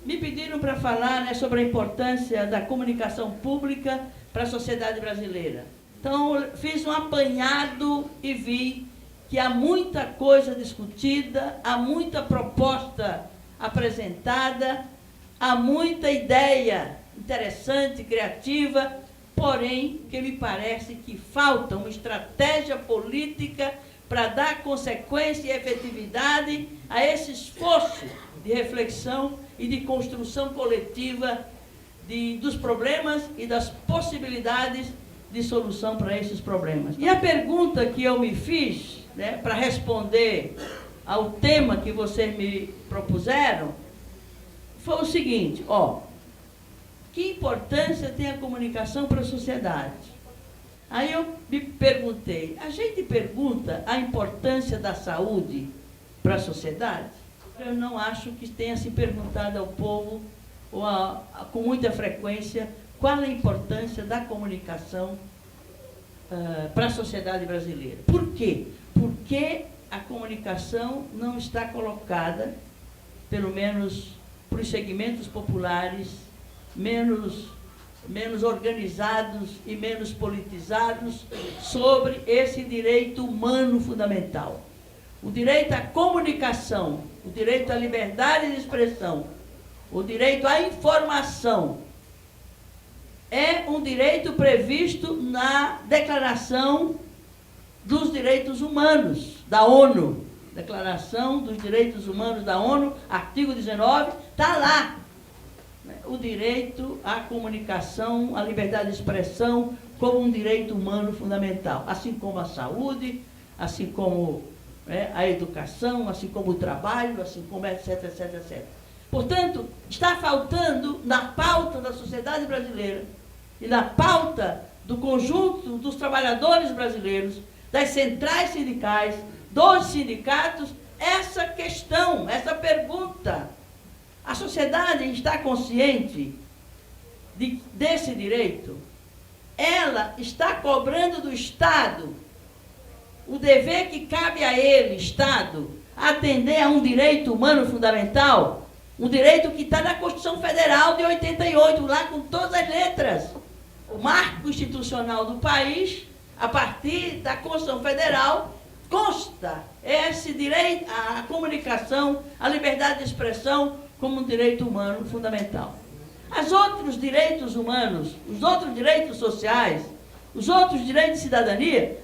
Me pediram para falar, né, sobre a importância da comunicação pública para a sociedade brasileira. Então, fiz um apanhado e vi que há muita coisa discutida, há muita proposta apresentada, há muita ideia interessante, criativa, porém, que me parece que falta uma estratégia política para dar consequência e efetividade a esse esforço de reflexão e de construção coletiva dos problemas e das possibilidades de solução para esses problemas. E a pergunta que eu me fiz, né, para responder ao tema que vocês me propuseram, foi o seguinte: que importância tem a comunicação para a sociedade? Aí eu me perguntei, a gente pergunta a importância da saúde para a sociedade? Eu não acho que tenha se perguntado ao povo, com muita frequência, qual a importância da comunicação para a sociedade brasileira. Por quê? Porque a comunicação não está colocada, pelo menos para os segmentos populares, menos organizados e menos politizados, sobre esse direito humano fundamental. O direito à comunicação, o direito à liberdade de expressão, o direito à informação, é um direito previsto na Declaração dos Direitos Humanos da ONU. Declaração dos Direitos Humanos da ONU, artigo 19, está lá. O direito à comunicação, à liberdade de expressão, como um direito humano fundamental, assim como a saúde, assim como a educação, assim como o trabalho, assim como etc, etc, etc. Portanto, está faltando na pauta da sociedade brasileira e na pauta do conjunto dos trabalhadores brasileiros, das centrais sindicais, dos sindicatos, essa questão, essa pergunta. A sociedade está consciente desse direito? Ela está cobrando do Estado o dever que cabe a ele, Estado, atender a um direito humano fundamental, um direito que está na Constituição Federal de 88, lá com todas as letras. O marco institucional do país, a partir da Constituição Federal, consta esse direito à comunicação, à liberdade de expressão, como um direito humano fundamental. Os outros direitos humanos, os outros direitos sociais, os outros direitos de cidadania,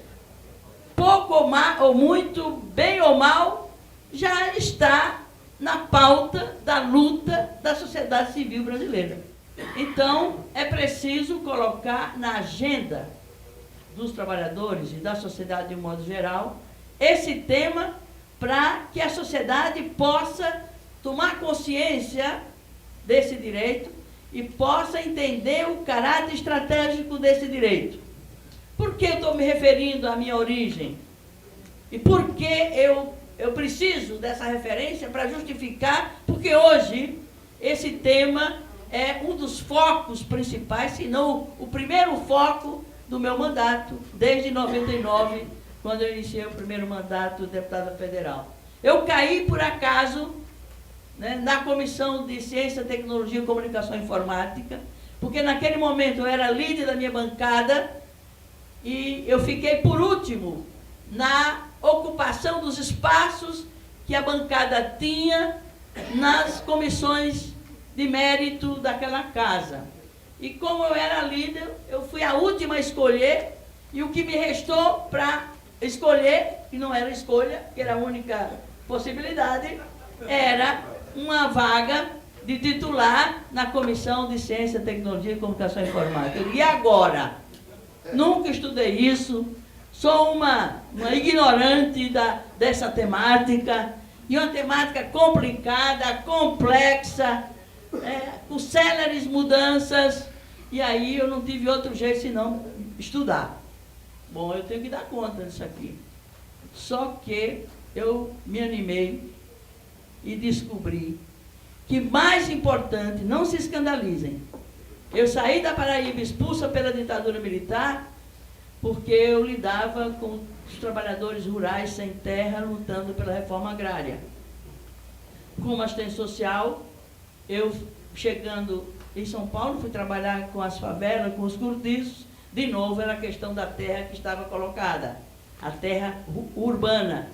pouco ou muito, bem ou mal, já está na pauta da luta da sociedade civil brasileira. Então, é preciso colocar na agenda dos trabalhadores e da sociedade de um modo geral esse tema, para que a sociedade possa tomar consciência desse direito e possa entender o caráter estratégico desse direito. Por que eu estou me referindo à minha origem? E por que eu preciso dessa referência para justificar? Porque hoje esse tema é um dos focos principais, se não o primeiro foco do meu mandato, desde 99, quando eu iniciei o primeiro mandato de deputada federal. Eu caí por acaso, né, na Comissão de Ciência, Tecnologia, Comunicação e Informática, porque naquele momento eu era líder da minha bancada e eu fiquei por último na ocupação dos espaços que a bancada tinha nas comissões de mérito daquela casa. E como eu era líder, eu fui a última a escolher, e o que me restou para escolher, que não era escolha, que era a única possibilidade, era uma vaga de titular na Comissão de Ciência, Tecnologia e Comunicação Informática. E agora? Nunca estudei isso, sou uma ignorante dessa temática, e uma temática complicada, complexa, com céleres mudanças, e aí eu não tive outro jeito senão estudar. Bom, eu tenho que dar conta disso aqui. Só que eu me animei e descobri que mais importante, não se escandalizem, eu saí da Paraíba expulsa pela ditadura militar porque eu lidava com os trabalhadores rurais sem terra lutando pela reforma agrária. Como assistente social, eu, chegando em São Paulo, fui trabalhar com as favelas, com os cortiços. De novo, era a questão da terra que estava colocada, a terra urbana,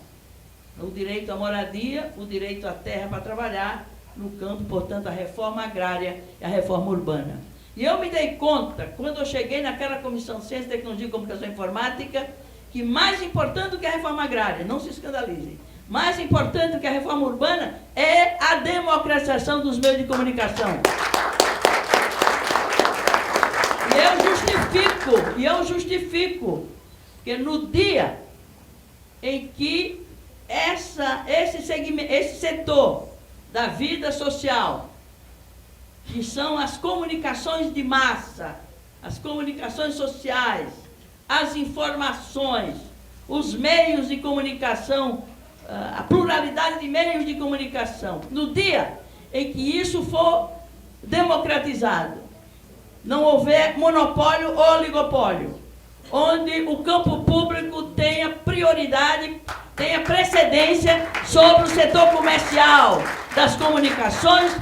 o direito à moradia, o direito à terra para trabalhar no campo, portanto, a reforma agrária e a reforma urbana. E eu me dei conta, quando eu cheguei naquela Comissão de Ciência, Tecnologia, Comunicação e Informática, que mais importante do que a reforma agrária, não se escandalizem, mais importante do que a reforma urbana é a democratização dos meios de comunicação. E eu justifico que no dia em que esse setor da vida social, que são as comunicações de massa, as comunicações sociais, as informações, os meios de comunicação, a pluralidade de meios de comunicação, no dia em que isso for democratizado, não houver monopólio ou oligopólio, onde o campo público tenha prioridade, tenha precedência sobre o setor comercial das comunicações,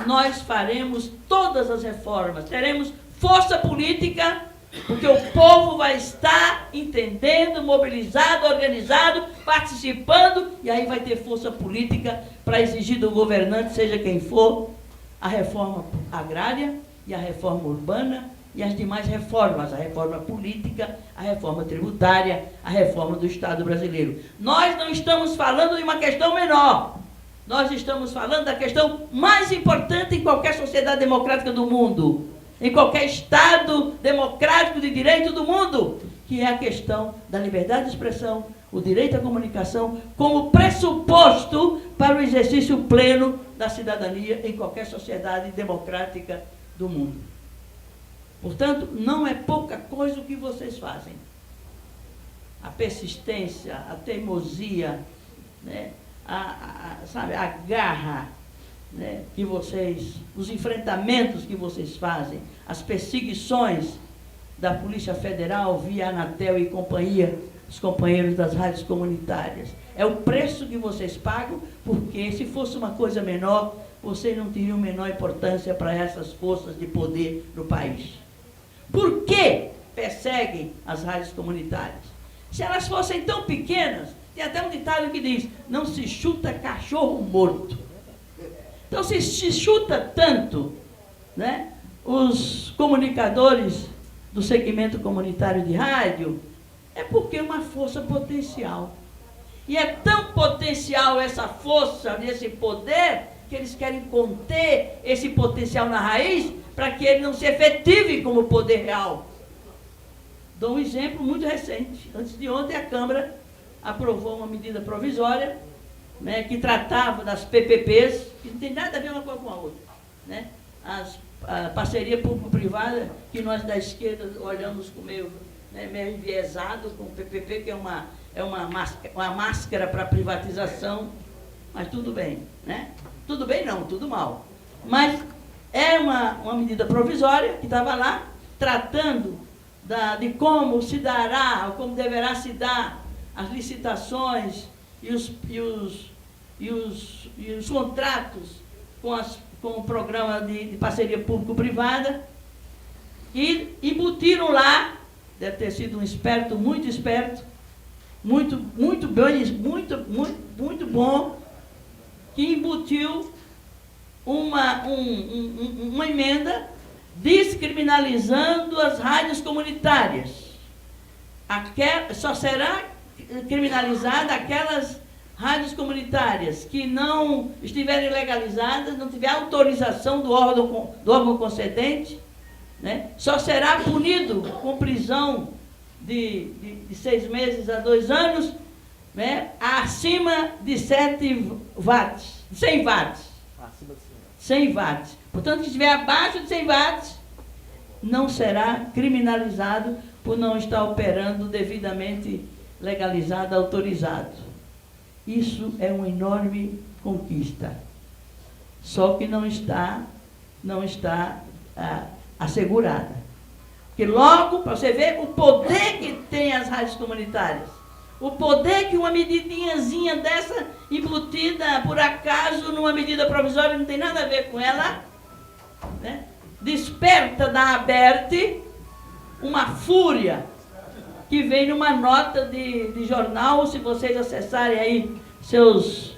nós faremos todas as reformas, teremos força política, porque o povo vai estar entendendo, mobilizado, organizado, participando, e aí vai ter força política para exigir do governante, seja quem for, a reforma agrária e a reforma urbana e as demais reformas, a reforma política, a reforma tributária, a reforma do Estado brasileiro. Nós não estamos falando de uma questão menor. Nós estamos falando da questão mais importante em qualquer sociedade democrática do mundo, em qualquer Estado democrático de direito do mundo, que é a questão da liberdade de expressão, o direito à comunicação, como pressuposto para o exercício pleno da cidadania em qualquer sociedade democrática do mundo. Portanto, não é pouca coisa o que vocês fazem. A persistência, a teimosia, né? A garra, né, que vocês, os enfrentamentos que vocês fazem, as perseguições da Polícia Federal via Anatel e companhia, os companheiros das rádios comunitárias. É o preço que vocês pagam, porque se fosse uma coisa menor, vocês não teriam menor importância para essas forças de poder no país. Por que perseguem as rádios comunitárias? Se elas fossem tão pequenas, tem até um ditado que diz, não se chuta cachorro morto. Então, se chuta tanto, né, os comunicadores do segmento comunitário de rádio, é porque é uma força potencial. E é tão potencial essa força, esse poder, que eles querem conter esse potencial na raiz, para que ele não se efetive como poder real. Dou um exemplo muito recente. Antes de ontem, a Câmara aprovou uma medida provisória, né, que tratava das PPPs, que não tem nada a ver uma coisa com a outra, né? A parceria público-privada, que nós da esquerda olhamos com meio enviesado, com o PPP, que é uma máscara para privatização, mas tudo bem, né? Tudo bem não, tudo mal. Mas é uma medida provisória que estava lá, tratando de como se dará, ou como deverá se dar as licitações e os contratos com o programa de parceria público-privada, e embutiram lá, deve ter sido um esperto, muito esperto, muito bom, que embutiu uma emenda descriminalizando as rádios comunitárias. Só será criminalizada aquelas rádios comunitárias que não estiverem legalizadas, não tiver autorização do órgão concedente, né? Só será punido com prisão de 6 meses a 2 anos, né? Acima de 7 watts, 100 watts. 100 watts. Portanto, se estiver abaixo de 100 watts, não será criminalizado por não estar operando devidamente legalizado, autorizado. Isso é uma enorme conquista. Só que não está assegurada. Porque logo, para você ver o poder que tem as rádios comunitárias, o poder que uma medidinhazinha dessa embutida, por acaso, numa medida provisória, não tem nada a ver com ela, né, desperta da Aberte uma fúria que vem numa nota de jornal. Se vocês acessarem aí seus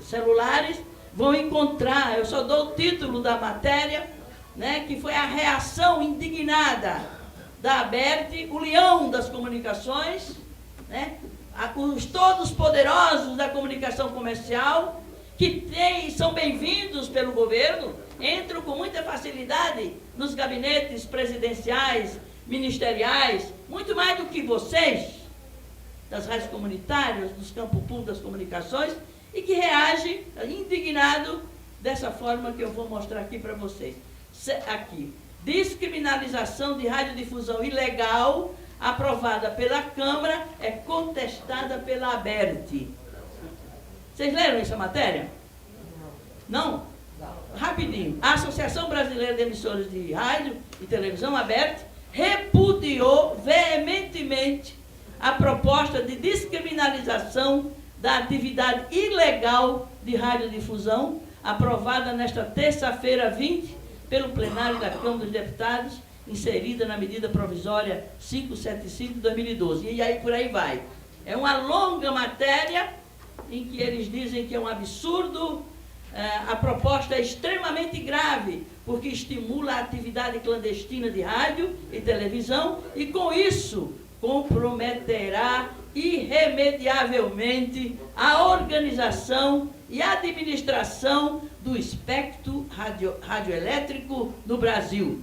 celulares, vão encontrar, eu só dou o título da matéria, né, que foi a reação indignada da Aberte, o leão das comunicações, né, os todos poderosos da comunicação comercial, que são bem-vindos pelo governo, entram com muita facilidade nos gabinetes presidenciais, ministeriais, muito mais do que vocês, das rádios comunitárias, dos campos públicos das comunicações, e que reage indignado dessa forma que eu vou mostrar aqui para vocês. Aqui, descriminalização de radiodifusão ilegal aprovada pela Câmara é contestada pela Aberte. Vocês leram essa matéria? Não? Rapidinho. A Associação Brasileira de Emissoras de Rádio e Televisão, Aberte, repudiou veementemente a proposta de descriminalização da atividade ilegal de radiodifusão, aprovada nesta terça-feira 20, pelo plenário da Câmara dos Deputados, inserida na medida provisória 575 de 2012. E aí por aí vai. É uma longa matéria em que eles dizem que é um absurdo, a proposta é extremamente grave, porque estimula a atividade clandestina de rádio e televisão e, com isso, comprometerá irremediavelmente a organização e administração do espectro radioelétrico no Brasil.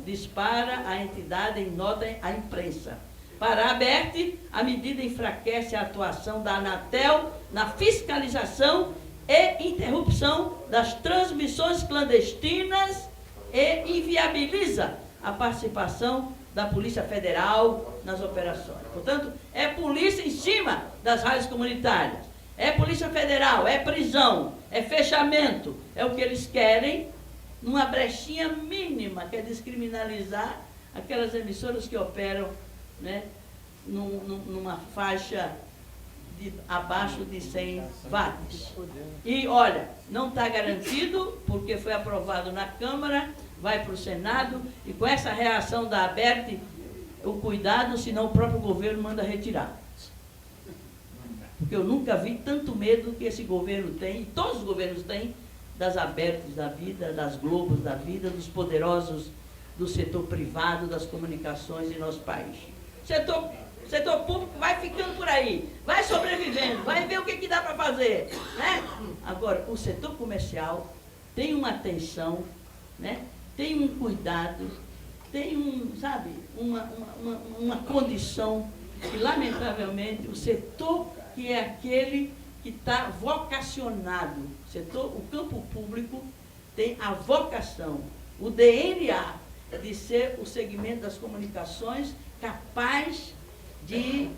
Dispara a entidade em nota à imprensa. Para a Aberte, a medida enfraquece a atuação da Anatel na fiscalização e interrupção das transmissões clandestinas e inviabiliza a participação da Polícia Federal nas operações. Portanto, é polícia em cima das rádios comunitárias. É Polícia Federal, é prisão, é fechamento. É o que eles querem, numa brechinha mínima, que é descriminalizar aquelas emissoras que operam, né, numa faixa abaixo de 100 watts. E, olha, não está garantido, porque foi aprovado na Câmara, vai para o Senado, e com essa reação da Aberte, o cuidado, senão o próprio governo manda retirar. Porque eu nunca vi tanto medo que esse governo tem, e todos os governos têm, das Abertes da vida, das Globos da vida, dos poderosos do setor privado, das comunicações em nosso país. Setor público vai ficando por aí, vai sobrevivendo, vai ver o que dá para fazer, né? Agora, o setor comercial tem uma atenção, né? Tem um cuidado, tem uma condição que, lamentavelmente, o setor que é aquele que está vocacionado, o campo público tem a vocação, o DNA de ser o segmento das comunicações capaz de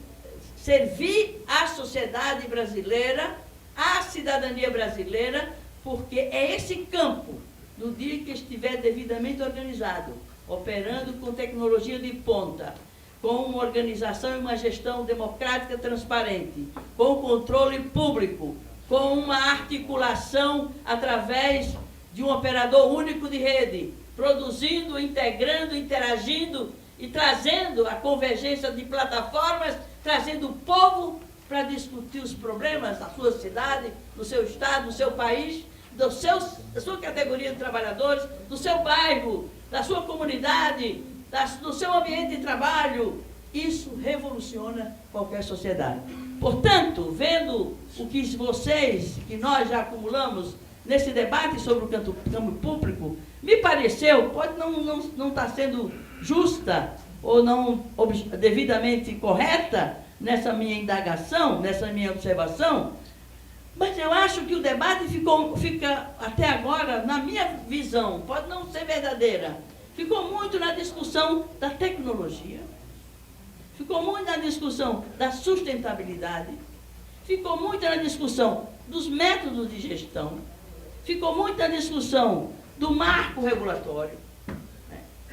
servir à sociedade brasileira, à cidadania brasileira, porque é esse campo, no dia que estiver devidamente organizado, operando com tecnologia de ponta, com uma organização e uma gestão democrática transparente, com controle público, com uma articulação através de um operador único de rede, produzindo, integrando, interagindo e trazendo a convergência de plataformas, trazendo o povo para discutir os problemas da sua cidade, do seu estado, do seu país, da sua categoria de trabalhadores, do seu bairro, da sua comunidade, do seu ambiente de trabalho. Isso revoluciona qualquer sociedade. Portanto, vendo o que nós já acumulamos nesse debate sobre o campo público, me pareceu, pode não estar sendo justa ou não devidamente correta nessa minha indagação, nessa minha observação, mas eu acho que o debate fica até agora, na minha visão, pode não ser verdadeira, ficou muito na discussão da tecnologia, ficou muito na discussão da sustentabilidade, ficou muito na discussão dos métodos de gestão, ficou muito na discussão do marco regulatório.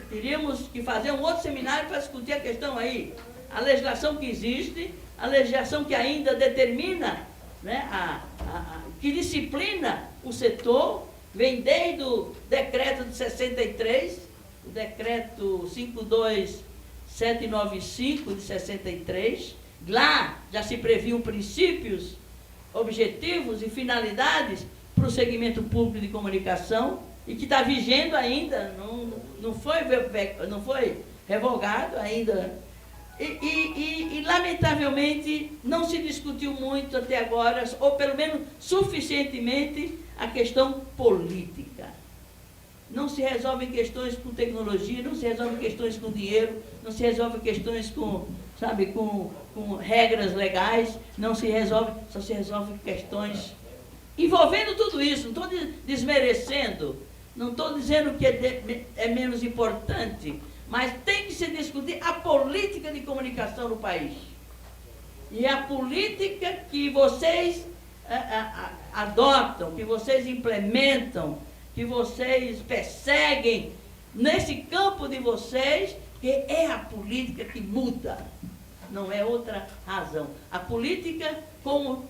Teríamos que fazer um outro seminário para discutir a questão aí, a legislação que existe, a legislação que ainda determina né, que disciplina o setor, vem desde o decreto de 63, o decreto 52795 de 63, lá já se previam princípios, objetivos e finalidades para o segmento público de comunicação, e que está vigendo ainda, não foi revogado ainda. E, lamentavelmente, não se discutiu muito até agora, ou pelo menos suficientemente, a questão política. Não se resolvem questões com tecnologia, não se resolvem questões com dinheiro, não se resolvem questões com regras legais, não se resolve, só se resolvem questões envolvendo tudo isso. Não estou desmerecendo, não estou dizendo que é menos importante, mas tem que se discutir a política de comunicação no país. E a política que vocês adotam, que vocês implementam, que vocês perseguem nesse campo de vocês, que é a política que muda, não é outra razão. A política como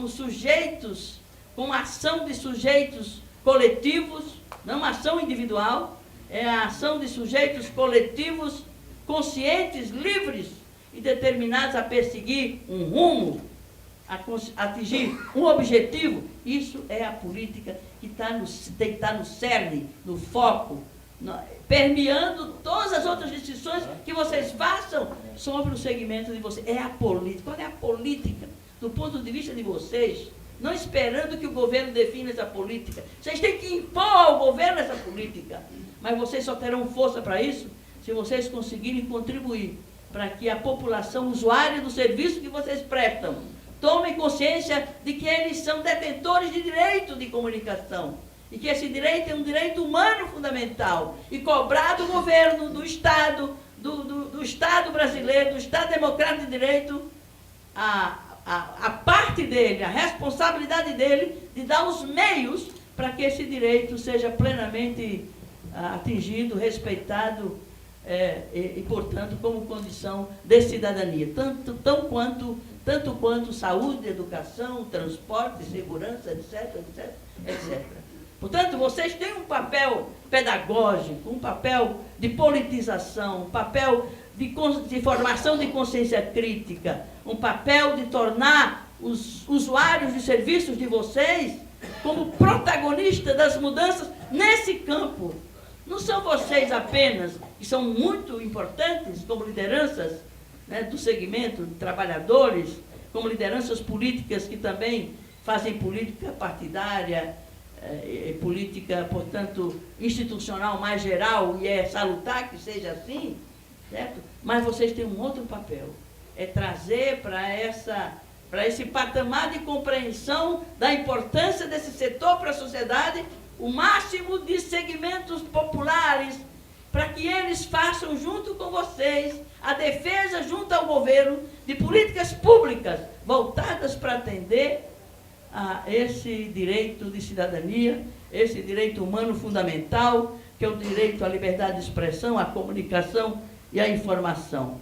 sujeitos, com ação de sujeitos coletivos, não ação individual, é a ação de sujeitos coletivos, conscientes, livres e determinados a perseguir um rumo, a atingir um objetivo. Isso é a política que tem que estar no cerne, no foco, permeando todas as outras decisões que vocês façam sobre o segmento de vocês. É a política. Qual é a política? Do ponto de vista de vocês, não esperando que o governo defina essa política. Vocês têm que impor ao governo essa política. Mas vocês só terão força para isso se vocês conseguirem contribuir para que a população usuária do serviço que vocês prestam tomem consciência de que eles são detentores de direito de comunicação e que esse direito é um direito humano fundamental e cobrar do governo, do Estado, do Estado brasileiro, do Estado democrático de direito, a parte dele, a responsabilidade dele de dar os meios para que esse direito seja plenamente atingido, respeitado e, portanto, como condição de cidadania, tanto quanto saúde, educação, transporte, segurança, etc, etc, etc. Portanto, vocês têm um papel pedagógico, um papel de politização, um papel de formação de consciência crítica, um papel de tornar os usuários de serviços de vocês como protagonistas das mudanças nesse campo. Não são vocês apenas, que são muito importantes como lideranças, né, do segmento de trabalhadores, como lideranças políticas que também fazem política partidária, política, portanto, institucional mais geral, e é salutar que seja assim, certo? Mas vocês têm um outro papel, é trazer para esse patamar de compreensão da importância desse setor para a sociedade o máximo de segmentos populares, para que eles façam junto com vocês a defesa junto ao governo de políticas públicas voltadas para atender a esse direito de cidadania, esse direito humano fundamental, que é o direito à liberdade de expressão, à comunicação e à informação.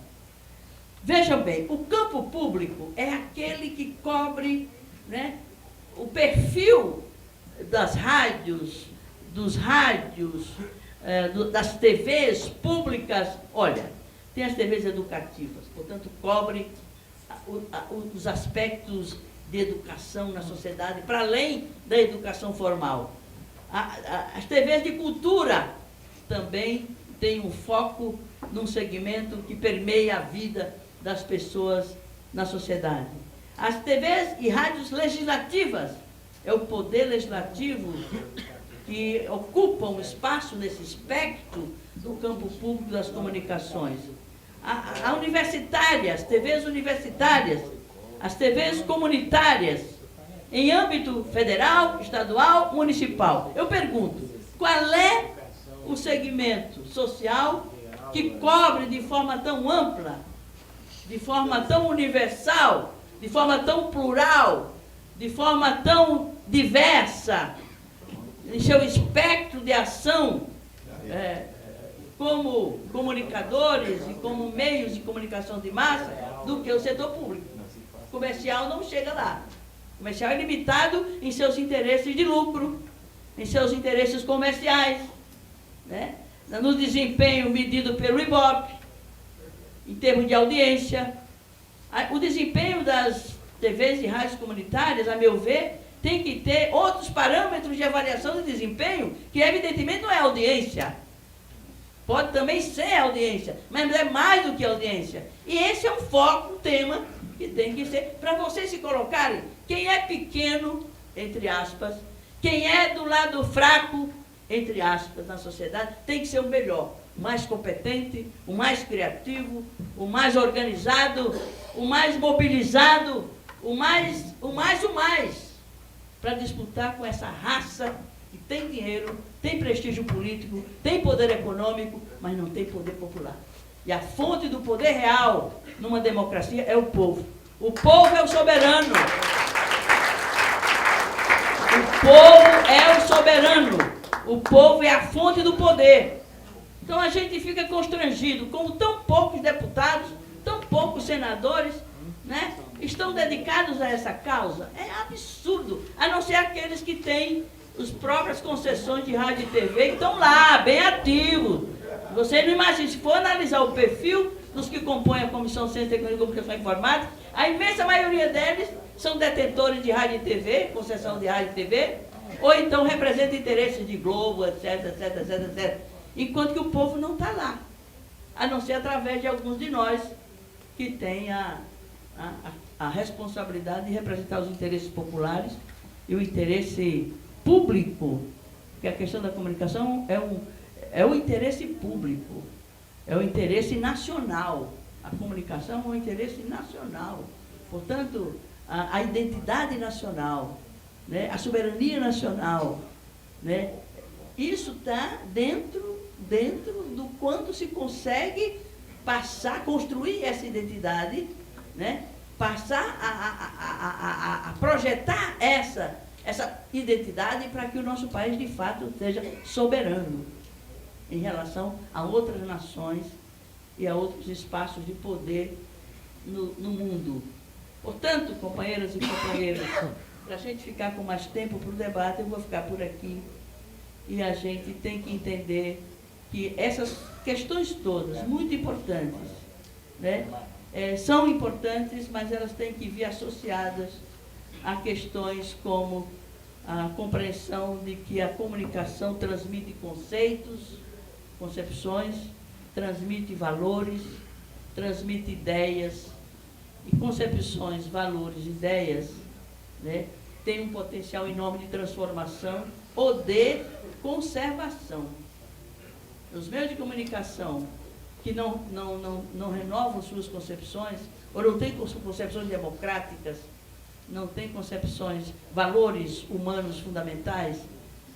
Vejam bem, o campo público é aquele que cobre, né, o perfil das rádios, dos rádios, das TVs públicas. Olha, tem as TVs educativas, portanto, cobre os aspectos de educação na sociedade, para além da educação formal. As TVs de cultura também têm um foco num segmento que permeia a vida das pessoas na sociedade. As TVs e rádios legislativas, é o poder legislativo que ocupa um espaço nesse espectro do campo público das comunicações. A universitárias, TVs universitárias, as TVs comunitárias, em âmbito federal, estadual, municipal. Eu pergunto, qual é o segmento social que cobre de forma tão ampla, de forma tão universal, de forma tão plural, de forma tão diversa, em seu espectro de ação, como comunicadores e como meios de comunicação de massa, do que o setor público. O comercial não chega lá. Comercial é limitado em seus interesses de lucro, em seus interesses comerciais, né? No desempenho medido pelo Ibope, em termos de audiência. O desempenho das TVs e rádios comunitárias, a meu ver, tem que ter outros parâmetros de avaliação de desempenho, que evidentemente não é audiência. Pode também ser audiência, mas é mais do que audiência. E esse é um foco, um tema que tem que ser, para vocês se colocarem, quem é pequeno, entre aspas, quem é do lado fraco, entre aspas, na sociedade, tem que ser o melhor, o mais competente, o mais criativo, o mais organizado, o mais mobilizado, o mais, para disputar com essa raça que tem dinheiro, tem prestígio político, tem poder econômico, mas não tem poder popular. E a fonte do poder real numa democracia é o povo. O povo é o soberano. O povo é o soberano. O povo é a fonte do poder. Então a gente fica constrangido, como tão poucos deputados, tão poucos senadores, né, estão dedicados a essa causa. É absurdo, a não ser aqueles que têm as próprias concessões de rádio e TV, que estão lá, bem ativos. Você não imagina, se for analisar o perfil dos que compõem a Comissão de Ciência, Tecnologia e Comunicação Informática, a imensa maioria deles são detentores de rádio e TV, concessão de rádio e TV, ou então representam interesses de Globo, etc, etc, etc, etc. Enquanto que o povo não está lá, a não ser através de alguns de nós que têm a responsabilidade de representar os interesses populares e o interesse público, porque a questão da comunicação é o interesse público, é o interesse nacional. A comunicação é um interesse nacional. Portanto, a identidade nacional, né, a soberania nacional, né, isso está dentro do quanto se consegue construir essa identidade, né, passar a projetar essa identidade para que o nosso país, de fato, seja soberano em relação a outras nações e a outros espaços de poder no mundo. Portanto, companheiras e companheiros, para a gente ficar com mais tempo para o debate, eu vou ficar por aqui. E a gente tem que entender que essas questões todas, muito importantes, né, são importantes, mas elas têm que vir associadas a questões como a compreensão de que a comunicação transmite conceitos, concepções, transmite valores, transmite ideias, e concepções, valores, ideias, né, tem um potencial enorme de transformação ou de conservação. Os meios de comunicação que não renovam suas concepções, ou não têm concepções democráticas, não têm concepções, valores humanos fundamentais,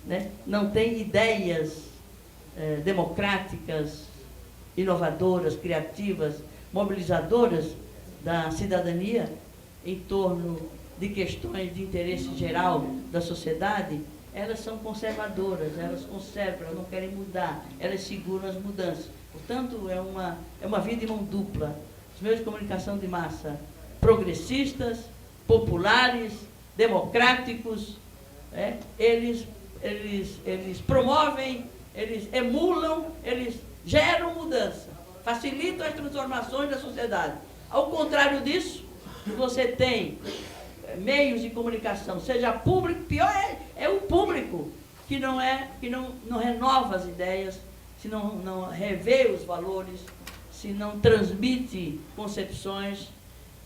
né, não têm ideias democráticas, inovadoras, criativas, mobilizadoras da cidadania em torno de questões de interesse geral da sociedade, elas são conservadoras, elas conservam, elas não querem mudar, elas seguram as mudanças. Portanto, é uma via de mão dupla. Os meios de comunicação de massa progressistas, populares, democráticos, eles promovem, eles emulam, eles geram mudança, facilitam as transformações da sociedade. Ao contrário disso, você tem meios de comunicação, seja público, pior é o público, que não renova as ideias, se não revê os valores, se não transmite concepções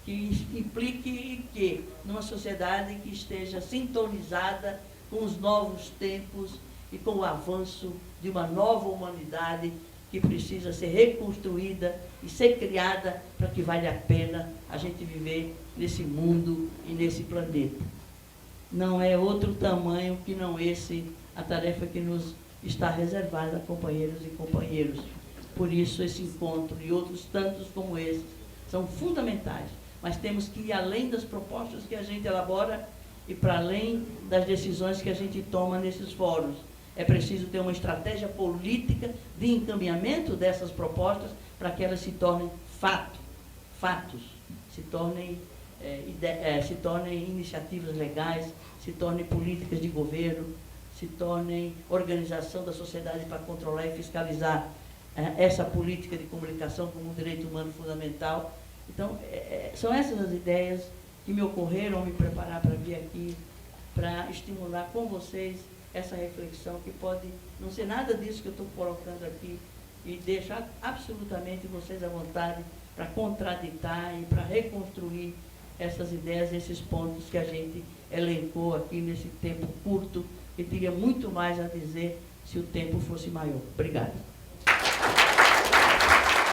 que implique que numa sociedade que esteja sintonizada com os novos tempos e com o avanço de uma nova humanidade que precisa ser reconstruída e ser criada para que valha a pena a gente viver nesse mundo e nesse planeta. Não é outro tamanho que não esse a tarefa que nos está reservada, companheiros e companheiros. Por isso, esse encontro e outros tantos como esse são fundamentais, mas temos que ir além das propostas que a gente elabora e para além das decisões que a gente toma nesses fóruns. É preciso ter uma estratégia política de encaminhamento dessas propostas para que elas se tornem fatos, se tornem se tornem iniciativas legais, se tornem políticas de governo, se tornem organização da sociedade para controlar e fiscalizar essa política de comunicação como um direito humano fundamental. Então, são essas as ideias que me ocorreram ao me preparar para vir aqui, para estimular com vocês essa reflexão, que pode não ser nada disso que eu estou colocando aqui, e deixar absolutamente vocês à vontade para contraditar e para reconstruir essas ideias, esses pontos que a gente elencou aqui nesse tempo curto, e teria muito mais a dizer se o tempo fosse maior. Obrigada.